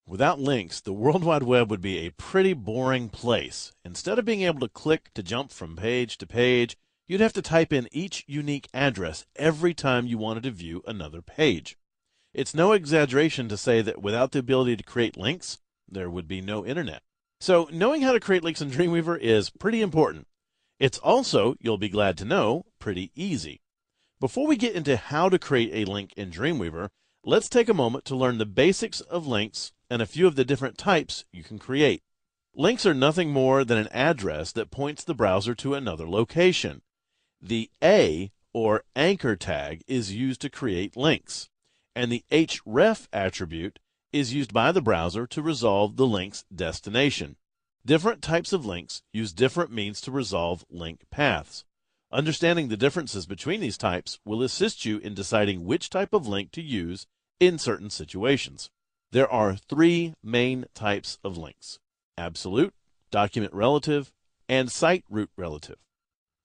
Without links, the World Wide Web would be a pretty boring place. Instead of being able to click to jump from page to page, you'd have to type in each unique address every time you wanted to view another page. It's no exaggeration to say that without the ability to create links, there would be no internet. So knowing how to create links in Dreamweaver is pretty important. It's also, you'll be glad to know, pretty easy. Before we get into how to create a link in Dreamweaver, let's take a moment to learn the basics of links and a few of the different types you can create. Links are nothing more than an address that points the browser to another location. The A, or anchor tag, is used to create links, and the href attribute is used by the browser to resolve the link's destination. Different types of links use different means to resolve link paths. Understanding the differences between these types will assist you in deciding which type of link to use in certain situations. There are three main types of links: absolute, document relative, and site root relative.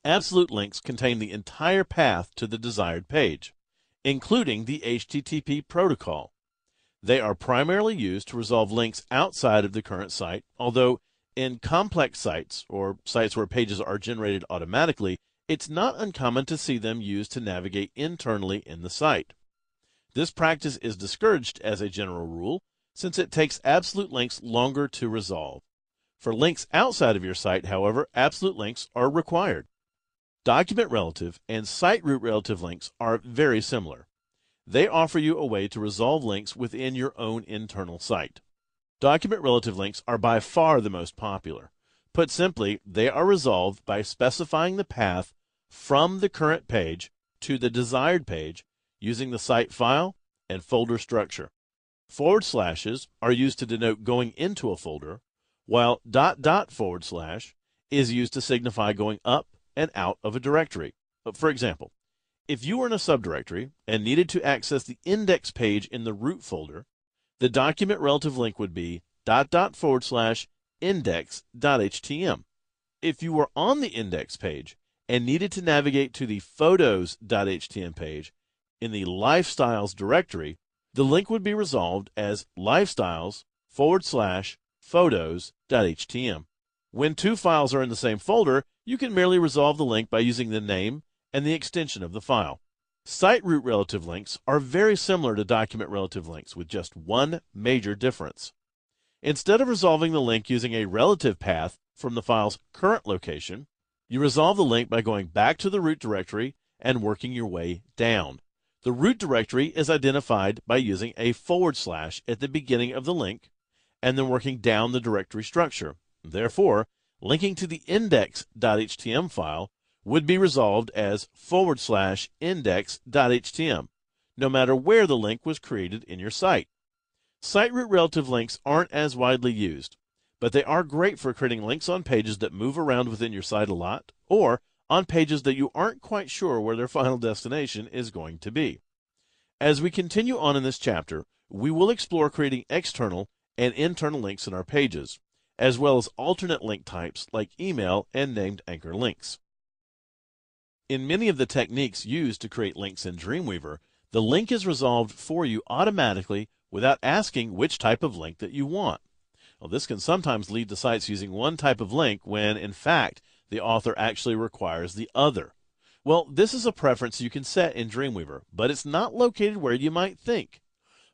Absolute links contain the entire path to the desired page, including the HTTP protocol. They are primarily used to resolve links outside of the current site, although in complex sites, or sites where pages are generated automatically, it's not uncommon to see them used to navigate internally in the site. This practice is discouraged as a general rule, since it takes absolute links longer to resolve. For links outside of your site, however, absolute links are required. Document relative and site root relative links are very similar. They offer you a way to resolve links within your own internal site. Document relative links are by far the most popular. Put simply, they are resolved by specifying the path from the current page to the desired page using the site file and folder structure. Forward slashes are used to denote going into a folder, while .. is used to signify going up and out of a directory. For example, if you were in a subdirectory and needed to access the index page in the root folder, the document relative link would be .. index.html. If you were on the index page and needed to navigate to the photos.html page in the lifestyles directory, the link would be resolved as lifestyles/photos.html. When two files are in the same folder, you can merely resolve the link by using the name and the extension of the file. Site root relative links are very similar to document relative links, with just one major difference. Instead of resolving the link using a relative path from the file's current location, you resolve the link by going back to the root directory and working your way down. The root directory is identified by using a / at the beginning of the link and then working down the directory structure. Therefore, linking to the index.html file would be resolved as /index.html, no matter where the link was created in your site. Site root relative links aren't as widely used, but they are great for creating links on pages that move around within your site a lot, or on pages that you aren't quite sure where their final destination is going to be. As we continue on in this chapter, we will explore creating external and internal links in our pages, as well as alternate link types like email and named anchor links. In many of the techniques used to create links in Dreamweaver, the link is resolved for you automatically without asking which type of link that you want. Well, this can sometimes lead to sites using one type of link when, in fact, the author actually requires the other. Well, this is a preference you can set in Dreamweaver, but it's not located where you might think.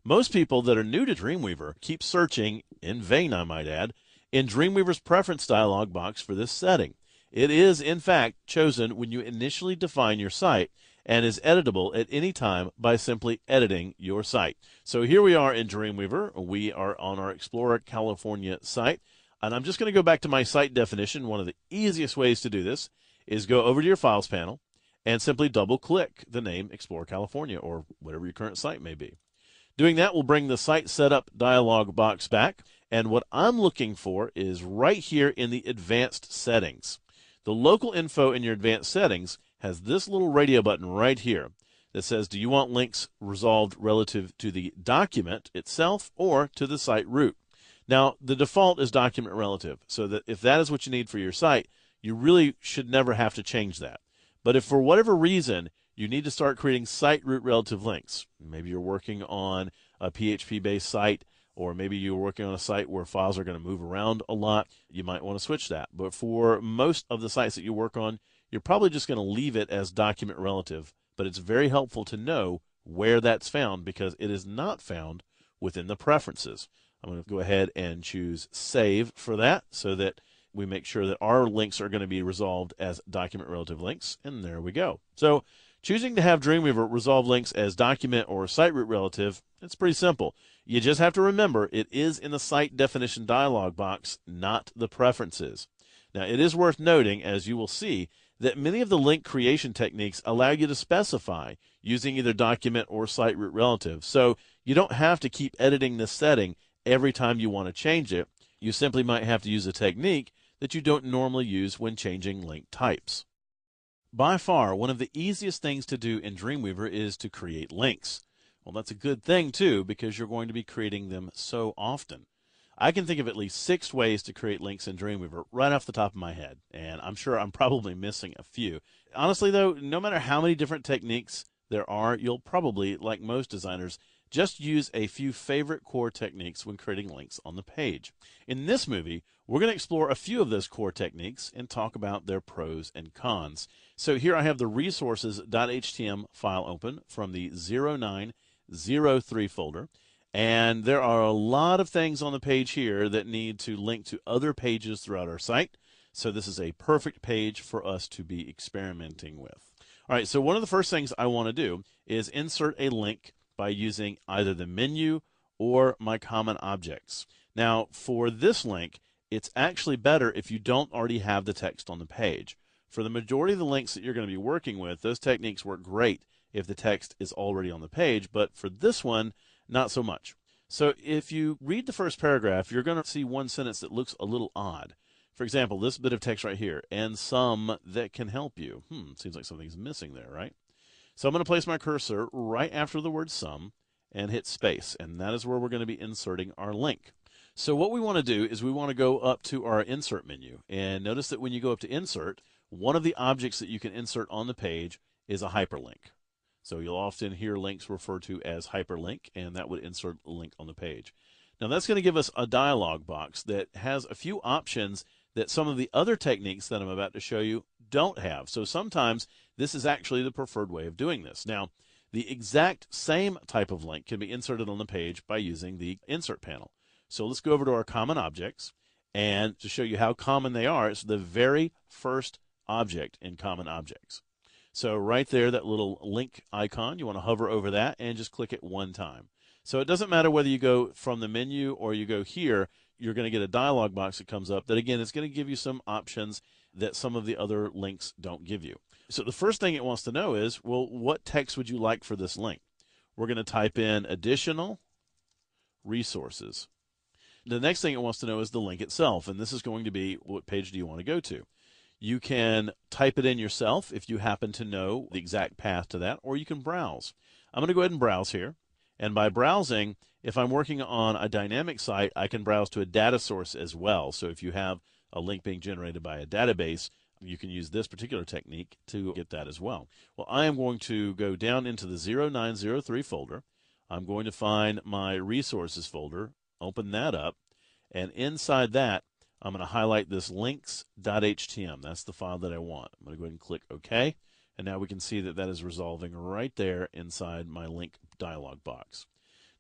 Most people that are new to Dreamweaver keep searching, in vain I might add, in Dreamweaver's preference dialog box for this setting. It is, in fact, chosen when you initially define your site and is editable at any time by simply editing your site. So here we are in Dreamweaver. We are on our Explorer California site, and I'm just going to go back to my site definition. One of the easiest ways to do this is go over to your Files panel and simply double-click the name Explorer California, or whatever your current site may be. Doing that will bring the Site Setup dialog box back, and what I'm looking for is right here in the Advanced Settings. The local info in your Advanced Settings has this little radio button right here that says, do you want links resolved relative to the document itself or to the site root? Now, the default is document relative, so that if that is what you need for your site, you really should never have to change that. But if for whatever reason you need to start creating site root relative links, maybe you're working on a PHP-based site or maybe you're working on a site where files are going to move around a lot, you might want to switch that. But for most of the sites that you work on, you're probably just going to leave it as document relative, but it's very helpful to know where that's found because it is not found within the preferences. I'm going to go ahead and choose Save for that so that we make sure that our links are going to be resolved as document relative links, and there we go. So choosing to have Dreamweaver resolve links as document or site root relative, it's pretty simple. You just have to remember it is in the site definition dialog box, not the preferences. Now, it is worth noting, as you will see, that many of the link creation techniques allow you to specify using either document or site root relative. So you don't have to keep editing this setting every time you want to change it. You simply might have to use a technique that you don't normally use when changing link types. By far, one of the easiest things to do in Dreamweaver is to create links. Well, that's a good thing, too, because you're going to be creating them so often. I can think of at least 6 ways to create links in Dreamweaver right off the top of my head, and I'm sure I'm probably missing a few. Honestly, though, no matter how many different techniques there are, you'll probably, like most designers, just use a few favorite core techniques when creating links on the page. In this movie, we're going to explore a few of those core techniques and talk about their pros and cons. So here I have the resources.html file open from the 0903 folder. And there are a lot of things on the page here that need to link to other pages throughout our site. So this is a perfect page for us to be experimenting with. All right, so one of the first things I want to do is insert a link by using either the menu or my common objects. Now, for this link, it's actually better if you don't already have the text on the page. For the majority of the links that you're going to be working with, those techniques work great if the text is already on the page, but for this one, not so much. So if you read the first paragraph, you're going to see one sentence that looks a little odd. For example, this bit of text right here, and some that can help you. Seems like something's missing there, right? So I'm going to place my cursor right after the word some and hit space, and that is where we're going to be inserting our link. So what we want to do is we want to go up to our insert menu, and notice that when you go up to insert, one of the objects that you can insert on the page is a hyperlink. So you'll often hear links referred to as hyperlink, and that would insert a link on the page. Now that's going to give us a dialog box that has a few options that some of the other techniques that I'm about to show you don't have. So sometimes this is actually the preferred way of doing this. Now, the exact same type of link can be inserted on the page by using the insert panel. So let's go over to our common objects, and to show you how common they are, it's the very first object in common objects. So right there, that little link icon, you want to hover over that and just click it one time. So it doesn't matter whether you go from the menu or you go here, you're going to get a dialog box that comes up that, again, is going to give you some options that some of the other links don't give you. So the first thing it wants to know is, well, what text would you like for this link? We're going to type in additional resources. The next thing it wants to know is the link itself, and this is going to be, what page do you want to go to? You can type it in yourself if you happen to know the exact path to that, or you can browse. I'm going to go ahead and browse here. And by browsing, if I'm working on a dynamic site, I can browse to a data source as well. So if you have a link being generated by a database, you can use this particular technique to get that as well. Well, I am going to go down into the 0903 folder. I'm going to find my resources folder, open that up, and inside that, I'm going to highlight this links.html. That's the file that I want. I'm going to go ahead and click OK. And now we can see that that is resolving right there inside my link dialog box.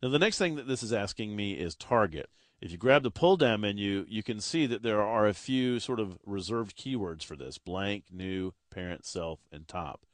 Now the next thing that this is asking me is target. If you grab the pull down menu, you can see that there are a few sort of reserved keywords for this: blank, new, parent, self, and top.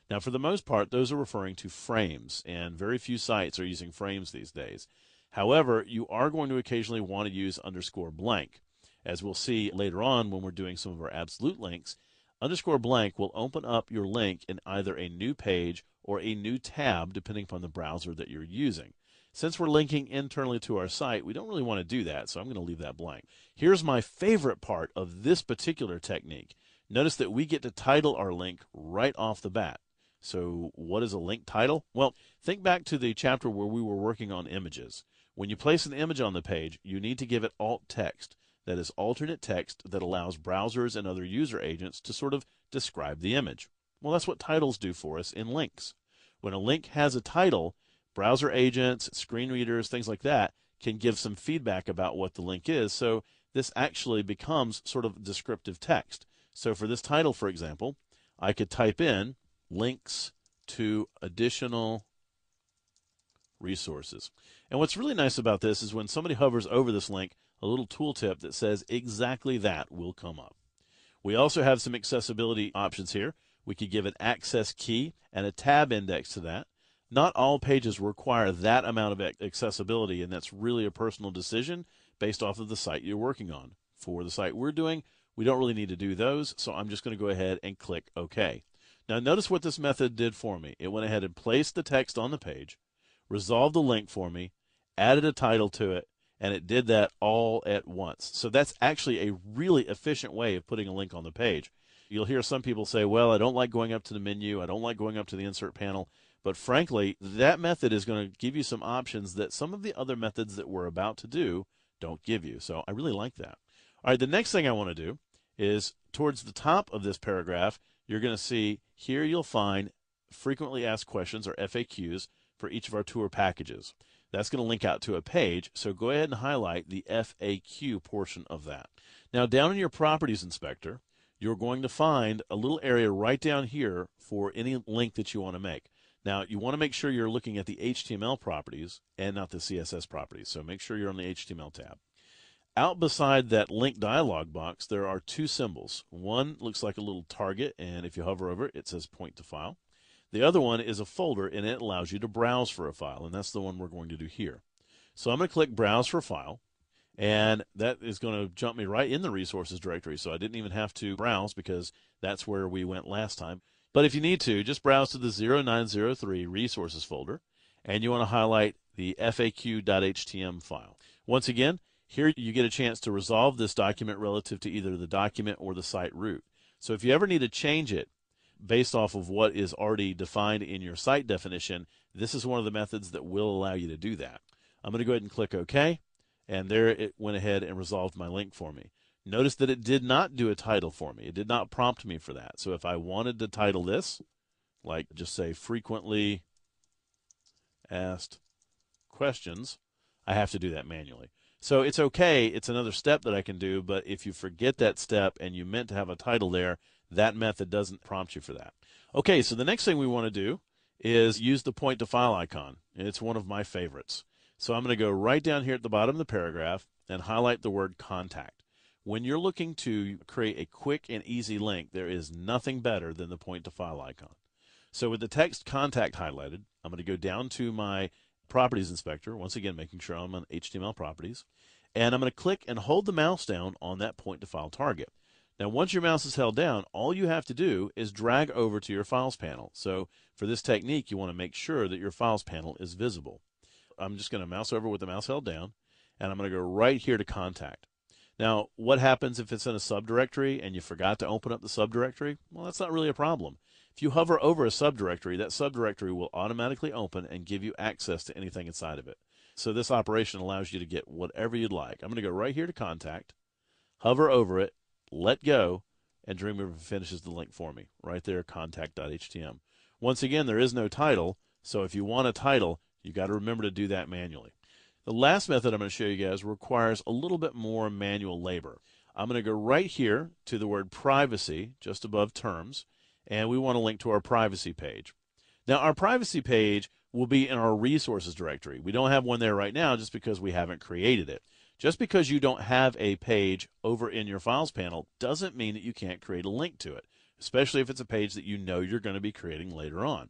Now for the most part, those are referring to frames, and very few sites are using frames these days. However, you are going to occasionally want to use underscore blank. As we'll see later on when we're doing some of our absolute links, underscore blank will open up your link in either a new page or a new tab, depending upon the browser that you're using. Since we're linking internally to our site, we don't really want to do that, so I'm going to leave that blank. Here's my favorite part of this particular technique. Notice that we get to title our link right off the bat. So what is a link title? Well, think back to the chapter where we were working on images. When you place an image on the page, you need to give it alt text. That is alternate text that allows browsers and other user agents to sort of describe the image. Well, that's what titles do for us in links. When a link has a title, browser agents, screen readers, things like that can give some feedback about what the link is. So this actually becomes sort of descriptive text. So for this title, for example, I could type in links to additional resources. And what's really nice about this is when somebody hovers over this link, a little tooltip that says exactly that will come up. We also have some accessibility options here. We could give an access key and a tab index to that. Not all pages require that amount of accessibility, and that's really a personal decision based off of the site you're working on. For the site we're doing, we don't really need to do those, so I'm just going to go ahead and click OK. Now notice what this method did for me. It went ahead and placed the text on the page, resolved the link for me, added a title to it, and it did that all at once. So that's actually a really efficient way of putting a link on the page. You'll hear some people say, well, I don't like going up to the menu, I don't like going up to the insert panel, but frankly, that method is going to give you some options that some of the other methods that we're about to do don't give you. So I really like that. All right, the next thing I want to do is towards the top of this paragraph, you're going to see here you'll find frequently asked questions, or FAQs, for each of our tour packages. That's going to link out to a page, so go ahead and highlight the FAQ portion of that. Now down in your Properties Inspector, you're going to find a little area right down here for any link that you want to make. Now you want to make sure you're looking at the HTML properties and not the CSS properties, so make sure you're on the HTML tab. Out beside that link dialog box, there are two symbols. One looks like a little target, and if you hover over it, it says point to file. The other one is a folder, and it allows you to browse for a file, and that's the one we're going to do here. So I'm going to click Browse for File, and that is going to jump me right in the resources directory, so I didn't even have to browse because that's where we went last time. But if you need to, just browse to the 0903 resources folder, and you want to highlight the FAQ.htm file. Once again, here you get a chance to resolve this document relative to either the document or the site root. So if you ever need to change it based off of what is already defined in your site definition, this is one of the methods that will allow you to do that. I'm going to go ahead and click OK, and there it went ahead and resolved my link for me. Notice that it did not do a title for me. It did not prompt me for that. So if I wanted to title this, like just say frequently asked questions, I have to do that manually. So it's okay, it's another step that I can do, but if you forget that step and you meant to have a title there, that method doesn't prompt you for that. Okay, so the next thing we want to do is use the point to file icon, and it's one of my favorites. So I'm going to go right down here at the bottom of the paragraph and highlight the word contact. When you're looking to create a quick and easy link, there is nothing better than the point to file icon. So with the text contact highlighted, I'm going to go down to my Properties Inspector, once again making sure I'm on HTML properties, and I'm going to click and hold the mouse down on that point to file target. Now once your mouse is held down, all you have to do is drag over to your Files panel. So for this technique, you want to make sure that your Files panel is visible. I'm just going to mouse over with the mouse held down, and I'm going to go right here to Contact. Now what happens if it's in a subdirectory and you forgot to open up the subdirectory? Well, that's not really a problem. If you hover over a subdirectory, that subdirectory will automatically open and give you access to anything inside of it. So this operation allows you to get whatever you'd like. I'm going to go right here to Contact, hover over it, let go, and Dreamweaver finishes the link for me. Right there, contact.htm. Once again, there is no title, so if you want a title, you've got to remember to do that manually. The last method I'm going to show you guys requires a little bit more manual labor. I'm going to go right here to the word privacy, just above terms, and we want to link to our privacy page. Now our privacy page will be in our resources directory. We don't have one there right now just because we haven't created it. Just because you don't have a page over in your Files panel doesn't mean that you can't create a link to it, especially if it's a page that you know you're going to be creating later on.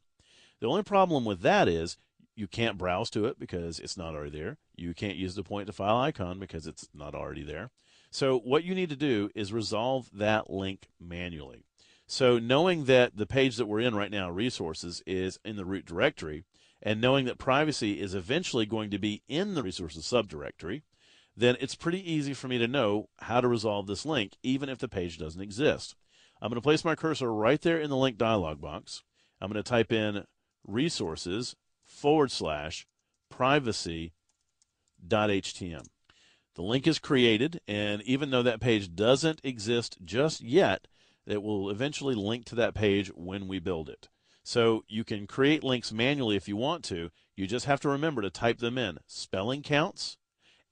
The only problem with that is you can't browse to it because it's not already there. You can't use the point to file icon because it's not already there. So what you need to do is resolve that link manually. So knowing that the page that we're in right now, resources, is in the root directory, and knowing that privacy is eventually going to be in the resources subdirectory, then it's pretty easy for me to know how to resolve this link, even if the page doesn't exist. I'm going to place my cursor right there in the link dialog box. I'm going to type in resources/privacy.htm. The link is created, and even though that page doesn't exist just yet, it will eventually link to that page when we build it. So you can create links manually if you want to. You just have to remember to type them in. Spelling counts,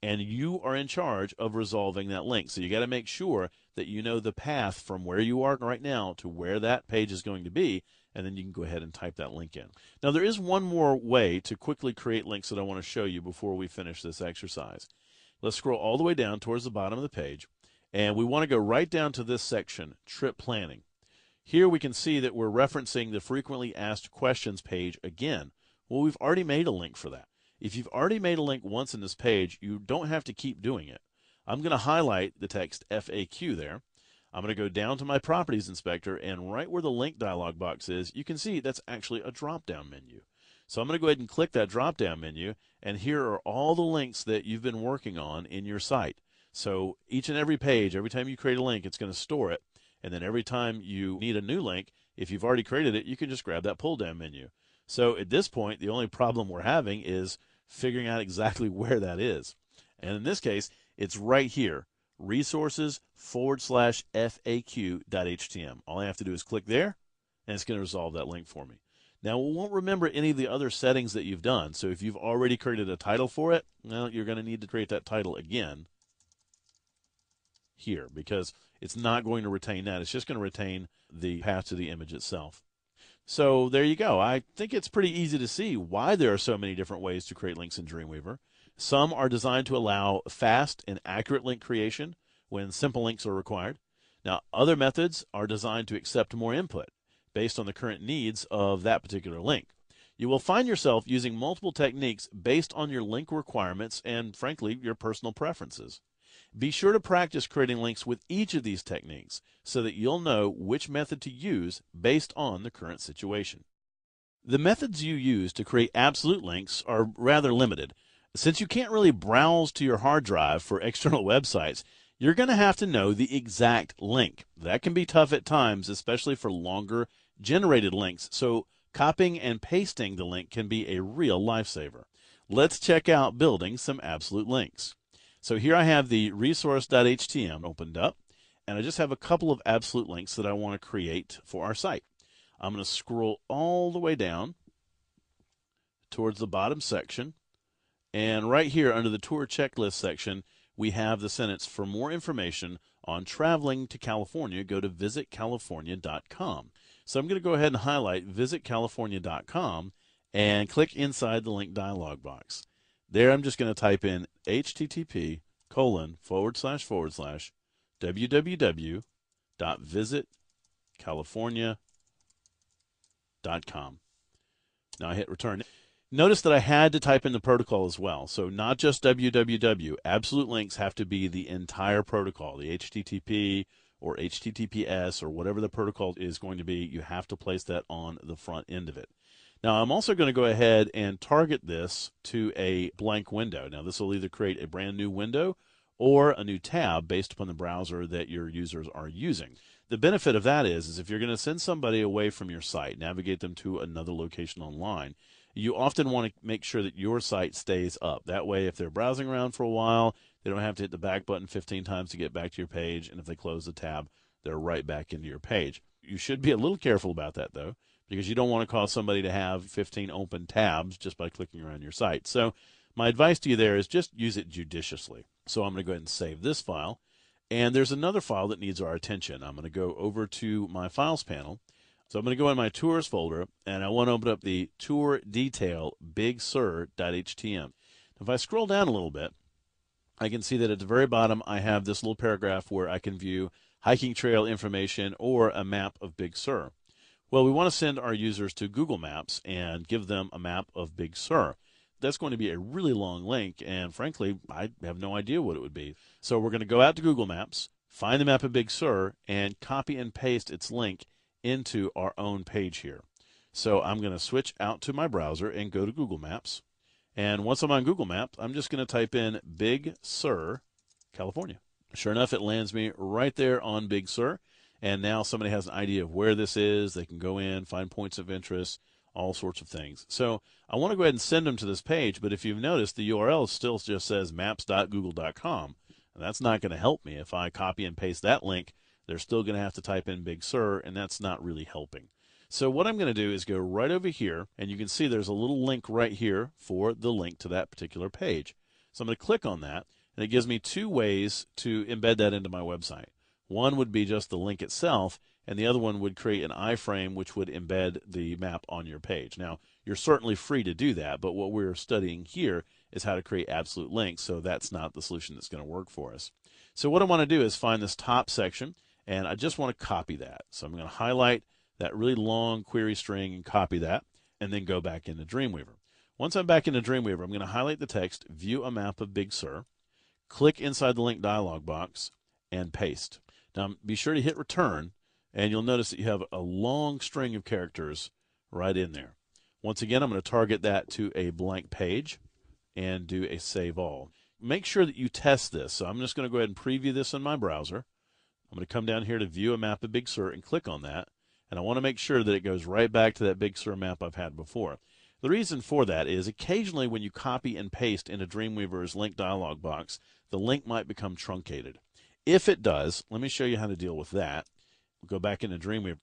and you are in charge of resolving that link. So you got to make sure that you know the path from where you are right now to where that page is going to be, and then you can go ahead and type that link in. Now, there is one more way to quickly create links that I want to show you before we finish this exercise. Let's scroll all the way down towards the bottom of the page, and we want to go right down to this section, Trip Planning. Here we can see that we're referencing the Frequently Asked Questions page again. Well, we've already made a link for that. If you've already made a link once in this page, you don't have to keep doing it. I'm going to highlight the text FAQ there. I'm going to go down to my Properties Inspector, and right where the link dialog box is, you can see that's actually a drop-down menu. So I'm going to go ahead and click that drop-down menu, and here are all the links that you've been working on in your site. So each and every page, every time you create a link, it's going to store it, and then every time you need a new link, if you've already created it, you can just grab that pull-down menu. So at this point, the only problem we're having is figuring out exactly where that is. And in this case, it's right here, resources/FAQ.htm. All I have to do is click there, and it's going to resolve that link for me. Now, we won't remember any of the other settings that you've done. So if you've already created a title for it, well, you're going to need to create that title again here, because it's not going to retain that. It's just going to retain the path to the image itself. So there you go. I think it's pretty easy to see why there are so many different ways to create links in Dreamweaver. Some are designed to allow fast and accurate link creation when simple links are required. Now, other methods are designed to accept more input based on the current needs of that particular link. You will find yourself using multiple techniques based on your link requirements and, frankly, your personal preferences. Be sure to practice creating links with each of these techniques so that you'll know which method to use based on the current situation. The methods you use to create absolute links are rather limited. Since you can't really browse to your hard drive for external websites, you're going to have to know the exact link. That can be tough at times, especially for longer generated links, so copying and pasting the link can be a real lifesaver. Let's check out building some absolute links. So here I have the resource.htm opened up, and I just have a couple of absolute links that I want to create for our site. I'm going to scroll all the way down towards the bottom section, and right here under the tour checklist section, we have the sentence, for more information on traveling to California, go to visitcalifornia.com. So I'm going to go ahead and highlight visitcalifornia.com and click inside the link dialog box. There I'm just going to type in http://www.visitcalifornia.com. Now I hit return. Notice that I had to type in the protocol as well. So not just www. Absolute links have to be the entire protocol, the HTTP or HTTPS or whatever the protocol is going to be. You have to place that on the front end of it. Now, I'm also going to go ahead and target this to a blank window. Now, this will either create a brand new window or a new tab based upon the browser that your users are using. The benefit of that is if you're going to send somebody away from your site, navigate them to another location online, you often want to make sure that your site stays up. That way, if they're browsing around for a while, they don't have to hit the back button 15 times to get back to your page, and if they close the tab, they're right back into your page. You should be a little careful about that, though, because you don't want to cause somebody to have 15 open tabs just by clicking around your site. So my advice to you there is just use it judiciously. So I'm going to go ahead and save this file. And there's another file that needs our attention. I'm going to go over to my Files panel. So I'm going to go in my Tours folder, and I want to open up the Tour Detail BigSur.htm. If I scroll down a little bit, I can see that at the very bottom I have this little paragraph where I can view hiking trail information or a map of Big Sur. Well, we want to send our users to Google Maps and give them a map of Big Sur. That's going to be a really long link, and frankly, I have no idea what it would be. So we're going to go out to Google Maps, find the map of Big Sur, and copy and paste its link into our own page here. So I'm going to switch out to my browser and go to Google Maps. And once I'm on Google Maps, I'm just going to type in Big Sur, California. Sure enough, it lands me right there on Big Sur. And now somebody has an idea of where this is. They can go in, find points of interest, all sorts of things. So I want to go ahead and send them to this page, but if you've noticed, the URL still just says maps.google.com. And that's not going to help me. If I copy and paste that link, they're still going to have to type in Big Sur, and that's not really helping. So what I'm going to do is go right over here, and you can see there's a little link right here for the link to that particular page. So I'm going to click on that, and it gives me two ways to embed that into my website. One would be just the link itself, and the other one would create an iframe which would embed the map on your page. Now, you're certainly free to do that, but what we're studying here is how to create absolute links, so that's not the solution that's going to work for us. So what I want to do is find this top section, and I just want to copy that. So I'm going to highlight that really long query string and copy that, and then go back into Dreamweaver. Once I'm back into Dreamweaver, I'm going to highlight the text, view a map of Big Sur, click inside the link dialog box, and paste. Now, be sure to hit return, and you'll notice that you have a long string of characters right in there. Once again, I'm going to target that to a blank page and do a save all. Make sure that you test this. So I'm just going to go ahead and preview this in my browser. I'm going to come down here to view a map of Big Sur and click on that. And I want to make sure that it goes right back to that Big Sur map I've had before. The reason for that is occasionally when you copy and paste into Dreamweaver's link dialog box, the link might become truncated. If it does, let me show you how to deal with that. We'll go back into Dreamweaver,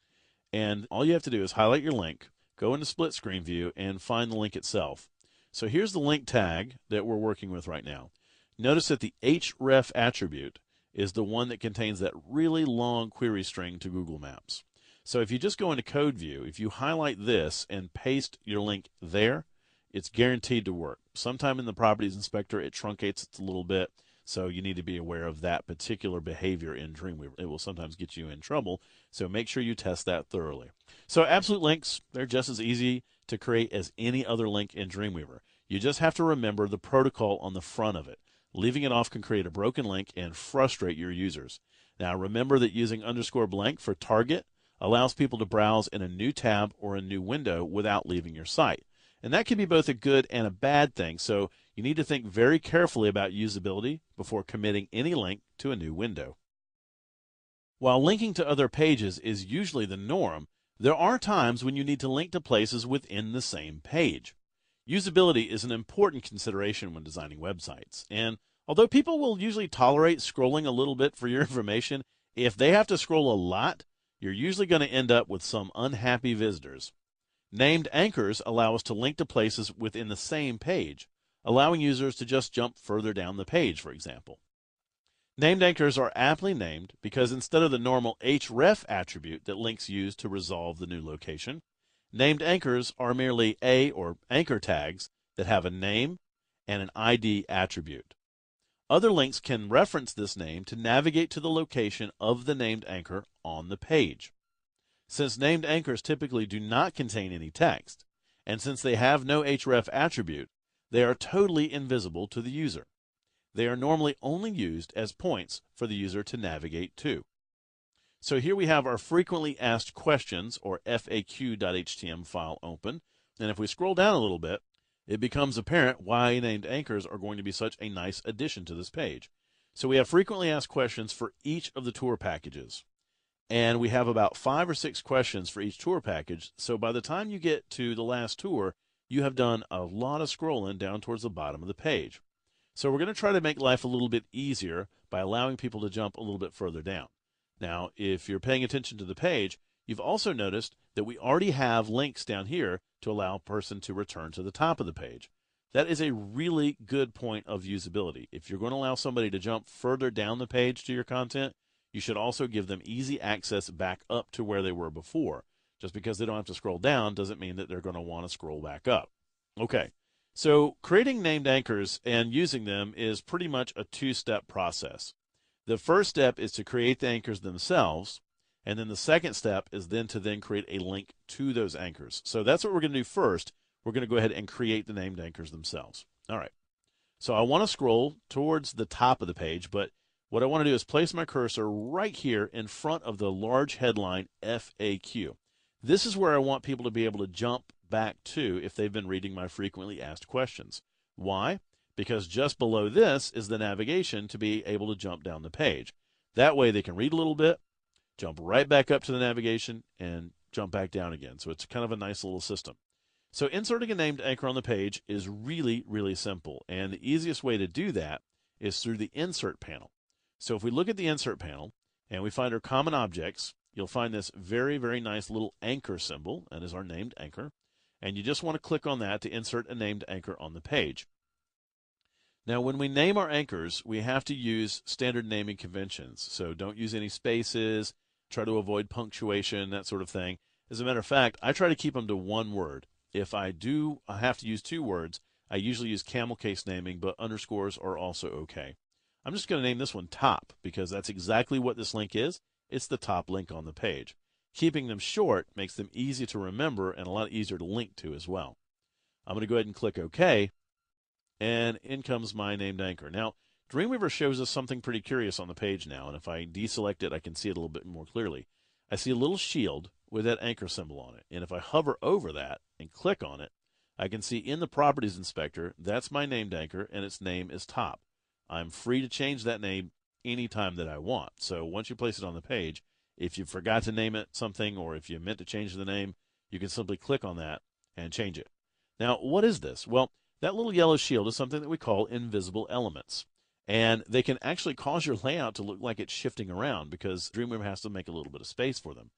and all you have to do is highlight your link, go into split screen view, and find the link itself. So here's the link tag that we're working with right now. Notice that the href attribute is the one that contains that really long query string to Google Maps. So if you just go into code view, if you highlight this and paste your link there, it's guaranteed to work. Sometime in the properties inspector, it truncates it a little bit, so you need to be aware of that particular behavior in Dreamweaver. It will sometimes get you in trouble, so make sure you test that thoroughly. So absolute links, they're just as easy to create as any other link in Dreamweaver. You just have to remember the protocol on the front of it. Leaving it off can create a broken link and frustrate your users. Now remember that using _blank for target allows people to browse in a new tab or a new window without leaving your site. And that can be both a good and a bad thing, so you need to think very carefully about usability before committing any link to a new window. While linking to other pages is usually the norm, there are times when you need to link to places within the same page. Usability is an important consideration when designing websites, and although people will usually tolerate scrolling a little bit for your information, if they have to scroll a lot, you're usually going to end up with some unhappy visitors. Named anchors allow us to link to places within the same page, allowing users to just jump further down the page, for example. Named anchors are aptly named because instead of the normal href attribute that links use to resolve the new location, named anchors are merely or anchor tags that have a name and an ID attribute. Other links can reference this name to navigate to the location of the named anchor on the page. Since named anchors typically do not contain any text, and since they have no href attribute, they are totally invisible to the user. They are normally only used as points for the user to navigate to. So here we have our frequently asked questions, or FAQ.html file open, and if we scroll down a little bit, it becomes apparent why named anchors are going to be such a nice addition to this page. So we have frequently asked questions for each of the tour packages. And we have about 5 or 6 questions for each tour package. So by the time you get to the last tour, you have done a lot of scrolling down towards the bottom of the page. So we're going to try to make life a little bit easier by allowing people to jump a little bit further down. Now, if you're paying attention to the page, you've also noticed that we already have links down here to allow a person to return to the top of the page. That is a really good point of usability. If you're going to allow somebody to jump further down the page to your content, you should also give them easy access back up to where they were before. Just because they don't have to scroll down doesn't mean that they're going to want to scroll back up. Okay, so creating named anchors and using them is pretty much a 2-step process. The first step is to create the anchors themselves, and then the second step is to create a link to those anchors. So that's what we're going to do first. We're going to go ahead and create the named anchors themselves. All right, so I want to scroll towards the top of the page, but what I want to do is place my cursor right here in front of the large headline FAQ. This is where I want people to be able to jump back to if they've been reading my frequently asked questions. Why? Because just below this is the navigation to be able to jump down the page. That way they can read a little bit, jump right back up to the navigation, and jump back down again. So it's kind of a nice little system. So inserting a named anchor on the page is really, really simple. And the easiest way to do that is through the Insert panel. So if we look at the Insert panel and we find our common objects, you'll find this very, very nice little anchor symbol, that is our named anchor. And you just want to click on that to insert a named anchor on the page. Now, when we name our anchors, we have to use standard naming conventions. So don't use any spaces, try to avoid punctuation, that sort of thing. As a matter of fact, I try to keep them to one word. If I have to use two words, I usually use camel case naming, but underscores are also okay. I'm just going to name this one top because that's exactly what this link is. It's the top link on the page. Keeping them short makes them easy to remember and a lot easier to link to as well. I'm going to go ahead and click OK, and in comes my named anchor. Now, Dreamweaver shows us something pretty curious on the page now, and if I deselect it, I can see it a little bit more clearly. I see a little shield with that anchor symbol on it, and if I hover over that and click on it, I can see in the Properties Inspector, that's my named anchor, and its name is top. I'm free to change that name anytime that I want. So once you place it on the page, if you forgot to name it something or if you meant to change the name, you can simply click on that and change it. Now, what is this? Well, that little yellow shield is something that we call invisible elements. And they can actually cause your layout to look like it's shifting around because Dreamweaver has to make a little bit of space for them.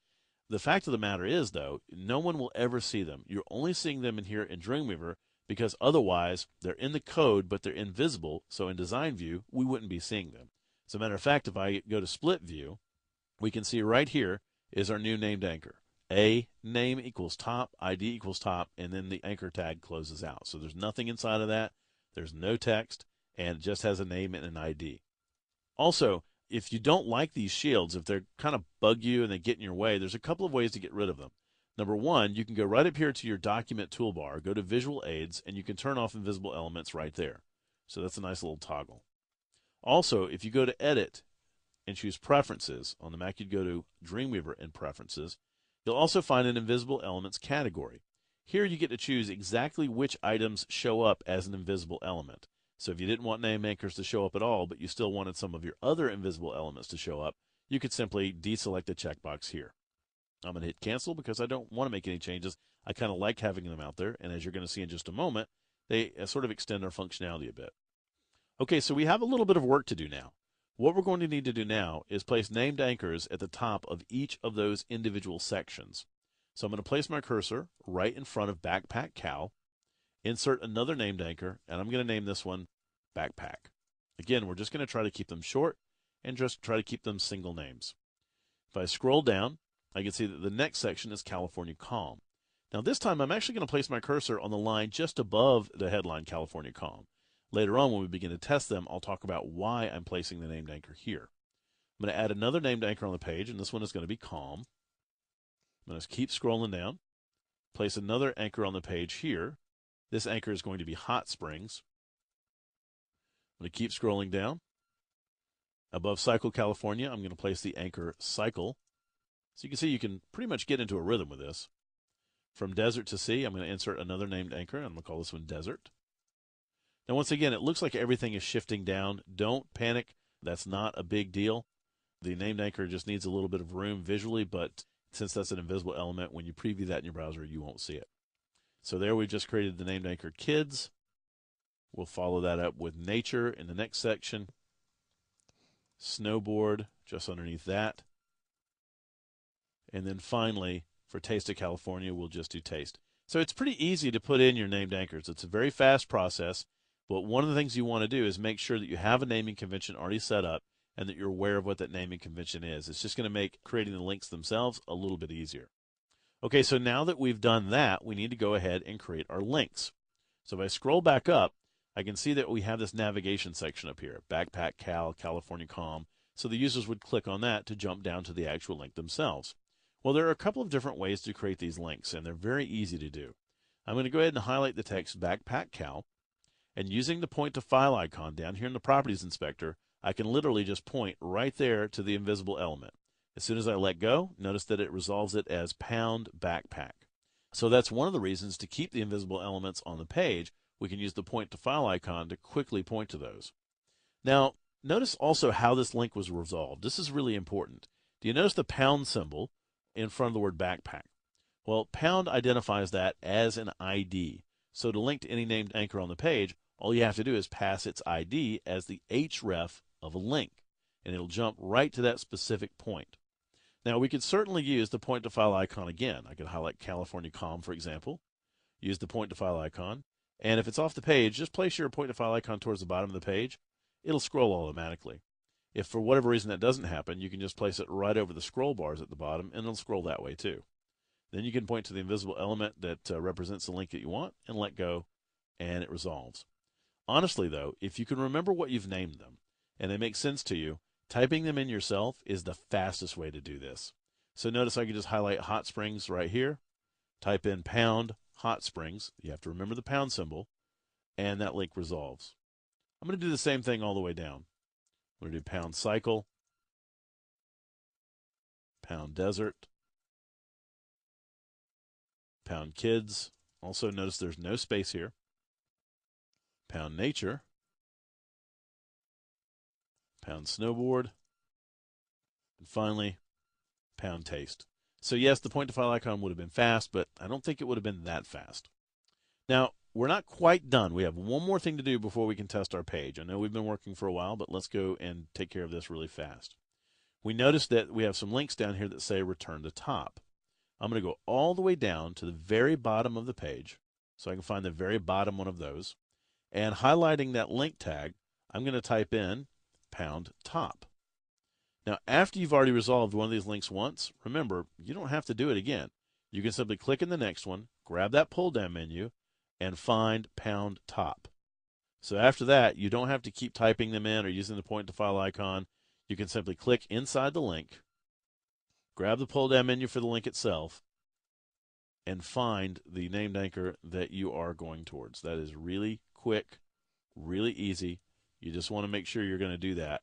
The fact of the matter is, though, no one will ever see them. You're only seeing them in here in Dreamweaver because otherwise they're in the code, but they're invisible. So in Design View, we wouldn't be seeing them. As a matter of fact, if I go to Split View, we can see right here is our new named anchor. A name equals top, ID equals top, and then the anchor tag closes out. So there's nothing inside of that. There's no text, and it just has a name and an ID. Also, if you don't like these shields, if they're kind of bug you and they get in your way, there's a couple of ways to get rid of them. Number one, you can go right up here to your document toolbar, go to Visual Aids, and you can turn off invisible elements right there. So that's a nice little toggle. Also, if you go to Edit and choose Preferences, on the Mac you'd go to Dreamweaver and Preferences, you'll also find an invisible elements category. Here you get to choose exactly which items show up as an invisible element. So if you didn't want name anchors to show up at all, but you still wanted some of your other invisible elements to show up, you could simply deselect the checkbox here. I'm going to hit cancel because I don't want to make any changes. I kind of like having them out there, and as you're going to see in just a moment, they sort of extend our functionality a bit. Okay, so we have a little bit of work to do now. What we're going to need to do now is place named anchors at the top of each of those individual sections. So I'm going to place my cursor right in front of Backpack Cow, insert another named anchor, and I'm going to name this one Backpack. Again, we're just going to try to keep them short and just try to keep them single names. If I scroll down, I can see that the next section is California Calm. Now this time I'm actually going to place my cursor on the line just above the headline California Calm. Later on when we begin to test them, I'll talk about why I'm placing the named anchor here. I'm going to add another named anchor on the page, and this one is going to be Calm. I'm going to keep scrolling down, place another anchor on the page here. This anchor is going to be Hot Springs. I'm going to keep scrolling down. Above Cycle California, I'm going to place the anchor Cycle. So you can see you can pretty much get into a rhythm with this. From Desert to Sea, I'm going to insert another named anchor. I'm going to call this one Desert. Now, once again, it looks like everything is shifting down. Don't panic. That's not a big deal. The named anchor just needs a little bit of room visually, but since that's an invisible element, when you preview that in your browser, you won't see it. So there we just created the named anchor Kids. We'll follow that up with Nature in the next section. Snowboard just underneath that. And then finally, for Taste of California, we'll just do Taste. So it's pretty easy to put in your named anchors. It's a very fast process. But one of the things you want to do is make sure that you have a naming convention already set up and that you're aware of what that naming convention is. It's just going to make creating the links themselves a little bit easier. Okay, so now that we've done that, we need to go ahead and create our links. So if I scroll back up, I can see that we have this navigation section up here, Backpack Cal, California Calm. So the users would click on that to jump down to the actual link themselves. Well, there are a couple of different ways to create these links, and they're very easy to do. I'm going to go ahead and highlight the text Backpack Cal. And using the point to file icon down here in the Properties Inspector, I can literally just point right there to the invisible element. As soon as I let go, notice that it resolves it as #backpack. So that's one of the reasons to keep the invisible elements on the page. We can use the point to file icon to quickly point to those. Now, notice also how this link was resolved. This is really important. Do you notice the pound symbol in front of the word backpack? Well, pound identifies that as an ID. So to link to any named anchor on the page, all you have to do is pass its ID as the href of a link, and it'll jump right to that specific point. Now, we could certainly use the point to file icon again. I could highlight California Calm, for example, use the point to file icon, And if it's off the page, just place your point to file icon towards the bottom of the page. It'll scroll automatically. If for whatever reason that doesn't happen, you can just place it right over the scroll bars at the bottom, and it'll scroll that way too. Then you can point to the invisible element that represents the link that you want and let go, and it resolves. Honestly, though, if you can remember what you've named them and they make sense to you, typing them in yourself is the fastest way to do this. So notice I can just highlight Hot Springs right here, type in pound Hot Springs. You have to remember the pound symbol, and that link resolves. I'm going to do the same thing all the way down. I'm going to do pound cycle, pound desert, pound kids. Also notice there's no space here. Pound nature, pound snowboard, and finally, pound taste. So yes, the point to file icon would have been fast, but I don't think it would have been that fast. Now, we're not quite done. We have one more thing to do before we can test our page. I know we've been working for a while, but let's go and take care of this really fast. We notice that we have some links down here that say return to top. I'm going to go all the way down to the very bottom of the page, so I can find the very bottom one of those. And highlighting that link tag, I'm going to type in pound top. Now, after you've already resolved one of these links once, remember, you don't have to do it again. You can simply click in the next one, grab that pull-down menu, and find pound top. So after that, you don't have to keep typing them in or using the point to file icon. You can simply click inside the link, grab the pull-down menu for the link itself, and find the named anchor that you are going towards. That is really quick, really easy. You just want to make sure you're going to do that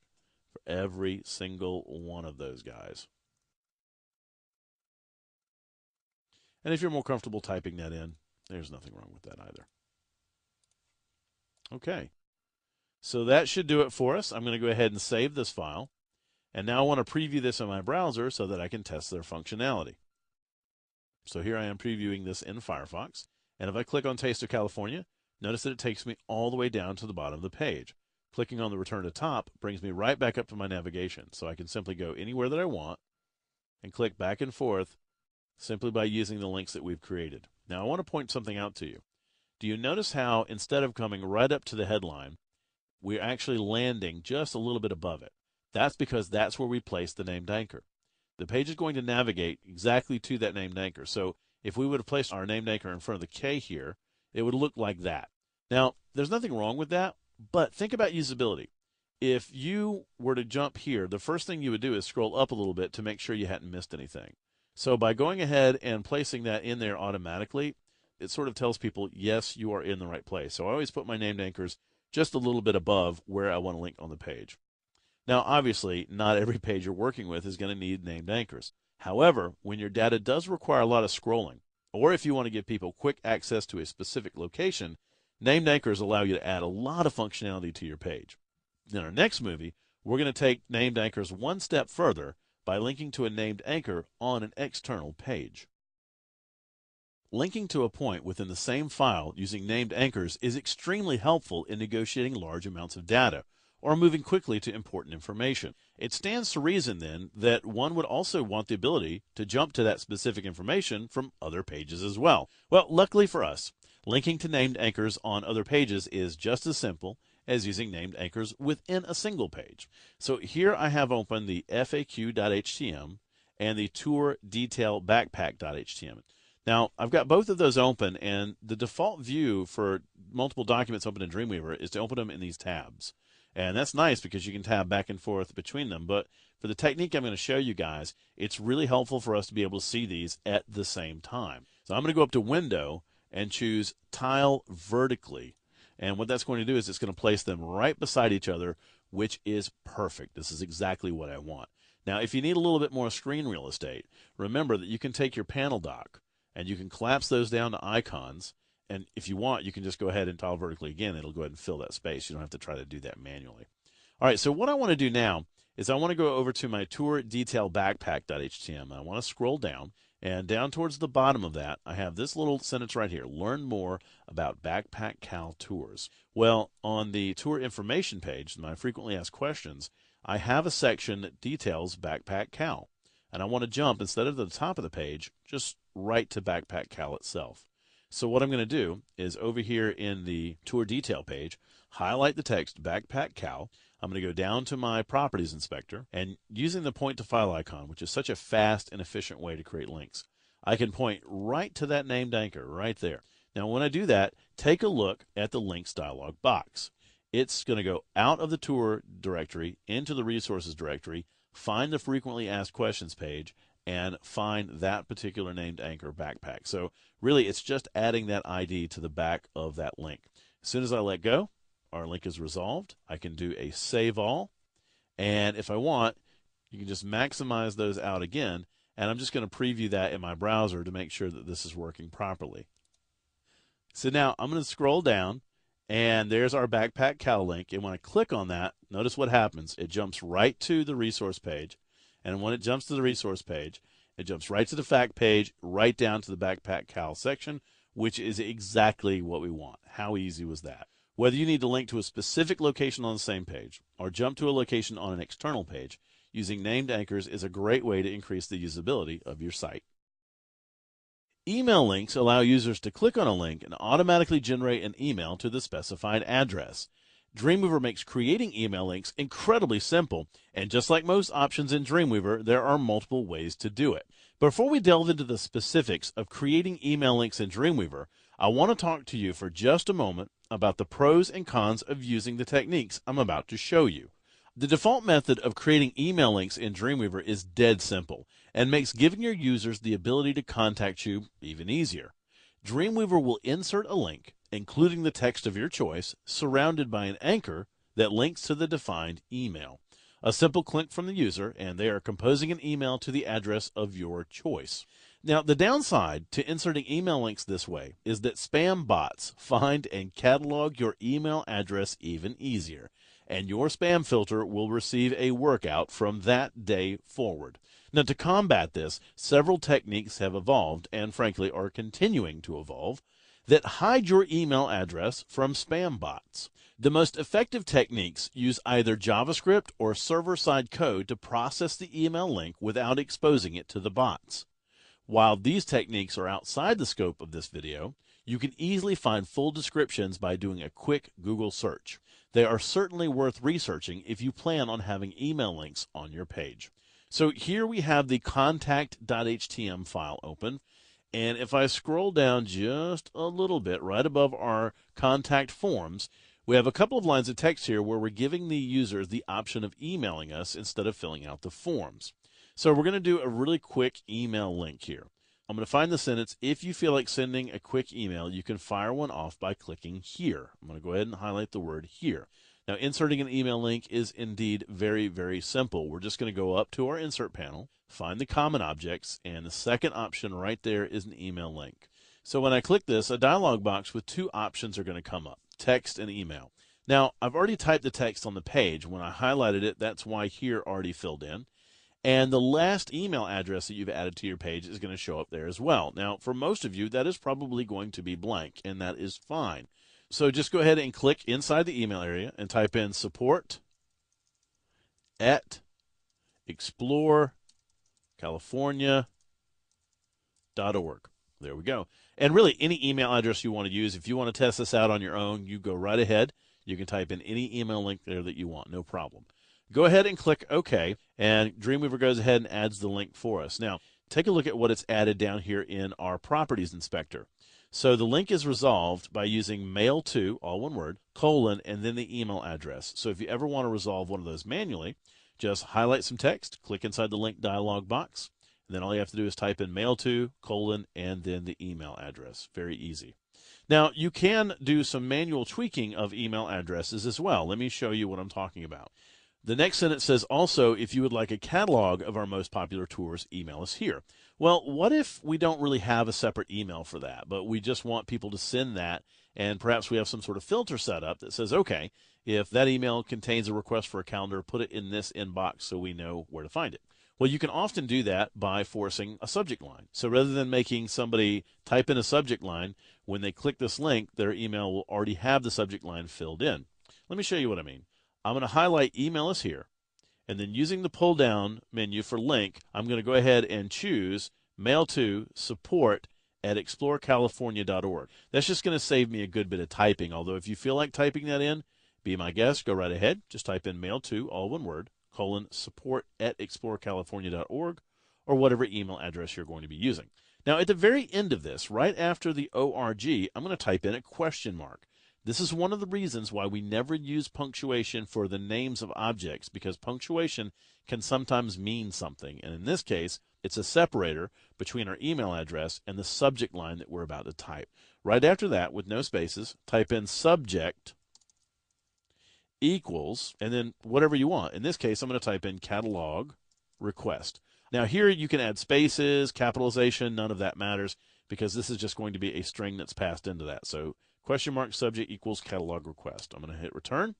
for every single one of those guys. And if you're more comfortable typing that in, there's nothing wrong with that either. Okay, so that should do it for us. I'm going to go ahead and save this file. And now I want to preview this in my browser so that I can test their functionality. So here I am previewing this in Firefox. And if I click on Taste of California, notice that it takes me all the way down to the bottom of the page. Clicking on the return to top brings me right back up to my navigation. So I can simply go anywhere that I want and click back and forth simply by using the links that we've created. Now I want to point something out to you. Do you notice how instead of coming right up to the headline, we're actually landing just a little bit above it? That's because that's where we place the named anchor. The page is going to navigate exactly to that named anchor. So if we would have placed our named anchor in front of the K here, it would look like that. Now, there's nothing wrong with that, but think about usability. If you were to jump here, the first thing you would do is scroll up a little bit to make sure you hadn't missed anything. So by going ahead and placing that in there automatically, it sort of tells people, yes, you are in the right place. So I always put my named anchors just a little bit above where I want to link on the page. Now, obviously, not every page you're working with is going to need named anchors. However, when your data does require a lot of scrolling, or if you want to give people quick access to a specific location, named anchors allow you to add a lot of functionality to your page. In our next movie, we're going to take named anchors one step further by linking to a named anchor on an external page. Linking to a point within the same file using named anchors is extremely helpful in negotiating large amounts of data or moving quickly to important information. It stands to reason, then, that one would also want the ability to jump to that specific information from other pages as well. Well, luckily for us, linking to named anchors on other pages is just as simple as using named anchors within a single page. So here I have open the FAQ.htm and the tour detail backpack.htm. Now, I've got both of those open, and the default view for multiple documents open in Dreamweaver is to open them in these tabs. And that's nice because you can tab back and forth between them. But for the technique I'm going to show you guys, it's really helpful for us to be able to see these at the same time. So I'm going to go up to Window and choose Tile Vertically. And what that's going to do is it's going to place them right beside each other, which is perfect. This is exactly what I want. Now, if you need a little bit more screen real estate, remember that you can take your panel dock and you can collapse those down to icons. And if you want, you can just go ahead and tile vertically again. It'll go ahead and fill that space. You don't have to try to do that manually. All right, so what I want to do now is I want to go over to my tour detail backpack.htm. I want to scroll down, and down towards the bottom of that, I have this little sentence right here, learn more about Backpack Cal tours. Well, on the tour information page, my frequently asked questions, I have a section that details Backpack Cal. And I want to jump, instead of the top of the page, just right to Backpack Cal itself. So what I'm going to do is over here in the tour detail page, highlight the text backpack cow. I'm going to go down to my properties inspector, and using the point to file icon, which is such a fast and efficient way to create links, I can point right to that named anchor right there. Now when I do that, take a look at the links dialog box. It's going to go out of the tour directory into the resources directory, find the frequently asked questions page, and find that particular named anchor backpack. So really it's just adding that ID to the back of that link. As soon as I let go, our link is resolved. I can do a save all, and if I want, you can just maximize those out again, and I'm just going to preview that in my browser to make sure that this is working properly. So now I'm going to scroll down, and there's our backpack cow link, and when I click on that, notice what happens. It jumps right to the resource page, and when it jumps to the resource page, it jumps right to the fact page, right down to the backpack cow section, which is exactly what we want. How easy was that? Whether you need to link to a specific location on the same page or jump to a location on an external page, using named anchors is a great way to increase the usability of your site. Email links allow users to click on a link and automatically generate an email to the specified address. Dreamweaver makes creating email links incredibly simple, and just like most options in Dreamweaver, there are multiple ways to do it. Before we delve into the specifics of creating email links in Dreamweaver, I want to talk to you for just a moment about the pros and cons of using the techniques I'm about to show you. The default method of creating email links in Dreamweaver is dead simple and makes giving your users the ability to contact you even easier. Dreamweaver will insert a link, including the text of your choice, surrounded by an anchor that links to the defined email. A simple click from the user, and they are composing an email to the address of your choice. Now, the downside to inserting email links this way is that spam bots find and catalog your email address even easier, and your spam filter will receive a workout from that day forward. Now, to combat this, several techniques have evolved, and frankly are continuing to evolve, that hide your email address from spam bots. The most effective techniques use either JavaScript or server-side code to process the email link without exposing it to the bots. While these techniques are outside the scope of this video, you can easily find full descriptions by doing a quick Google search. They are certainly worth researching if you plan on having email links on your page. So here we have the contact.html file open, and if I scroll down just a little bit right above our contact forms, we have a couple of lines of text here where we're giving the users the option of emailing us instead of filling out the forms. So we're going to do a really quick email link here. I'm going to find the sentence, if you feel like sending a quick email, you can fire one off by clicking here. I'm going to go ahead and highlight the word here. Now, inserting an email link is indeed very, very simple. We're just going to go up to our insert panel, find the common objects, and the second option right there is an email link. So when I click this, a dialog box with two options are going to come up, text and email. Now, I've already typed the text on the page. When I highlighted it, that's why here already filled in. And the last email address that you've added to your page is going to show up there as well. Now, for most of you, that is probably going to be blank, and that is fine. So just go ahead and click inside the email area and type in support@explore.california.org. There we go. And really, any email address you want to use, if you want to test this out on your own, you go right ahead. You can type in any email link there that you want, no problem. Go ahead and click OK, and Dreamweaver goes ahead and adds the link for us. Now, take a look at what it's added down here in our Properties Inspector. So the link is resolved by using mail to, all one word, colon, and then the email address. So if you ever want to resolve one of those manually, just highlight some text, click inside the link dialog box, and then all you have to do is type in mail to, colon, and then the email address. Very easy. Now, you can do some manual tweaking of email addresses as well. Let me show you what I'm talking about. The next sentence says, also, if you would like a catalog of our most popular tours, email us here. Well, what if we don't really have a separate email for that, but we just want people to send that, and perhaps we have some sort of filter set up that says, okay, if that email contains a request for a calendar, put it in this inbox so we know where to find it. Well, you can often do that by forcing a subject line. So rather than making somebody type in a subject line, when they click this link, their email will already have the subject line filled in. Let me show you what I mean. I'm going to highlight email us here, and then using the pull down menu for link, I'm going to go ahead and choose mail to support support@explorecalifornia.org. That's just going to save me a good bit of typing, although if you feel like typing that in, be my guest, go right ahead. Just type in mail to, all one word, support@explorecalifornia.org, or whatever email address you're going to be using. Now, at the very end of this, right after the ORG, I'm going to type in a question mark. This is one of the reasons why we never use punctuation for the names of objects, because punctuation can sometimes mean something. And in this case, it's a separator between our email address and the subject line that we're about to type. Right after that, with no spaces, type in subject equals, and then whatever you want. In this case, I'm going to type in catalog request. Now here you can add spaces, capitalization, none of that matters, because this is just going to be a string that's passed into that. So question mark subject equals catalog request. I'm going to hit return.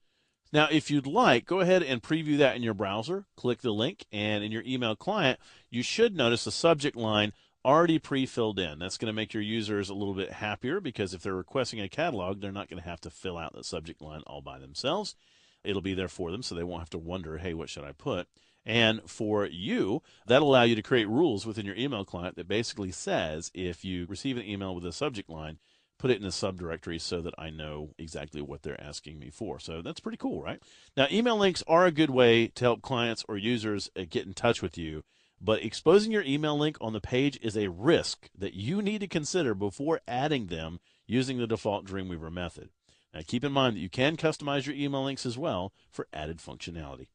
Now if you'd like, go ahead and preview that in your browser. Click the link, and in your email client, you should notice the subject line already pre-filled in. That's going to make your users a little bit happier, because if they're requesting a catalog, they're not going to have to fill out the subject line all by themselves. It'll be there for them, so they won't have to wonder, hey, what should I put? And for you, that'll allow you to create rules within your email client that basically says if you receive an email with a subject line, put it in a subdirectory so that I know exactly what they're asking me for. So that's pretty cool, right? Now, email links are a good way to help clients or users get in touch with you, but exposing your email link on the page is a risk that you need to consider before adding them using the default Dreamweaver method. Now, keep in mind that you can customize your email links as well for added functionality.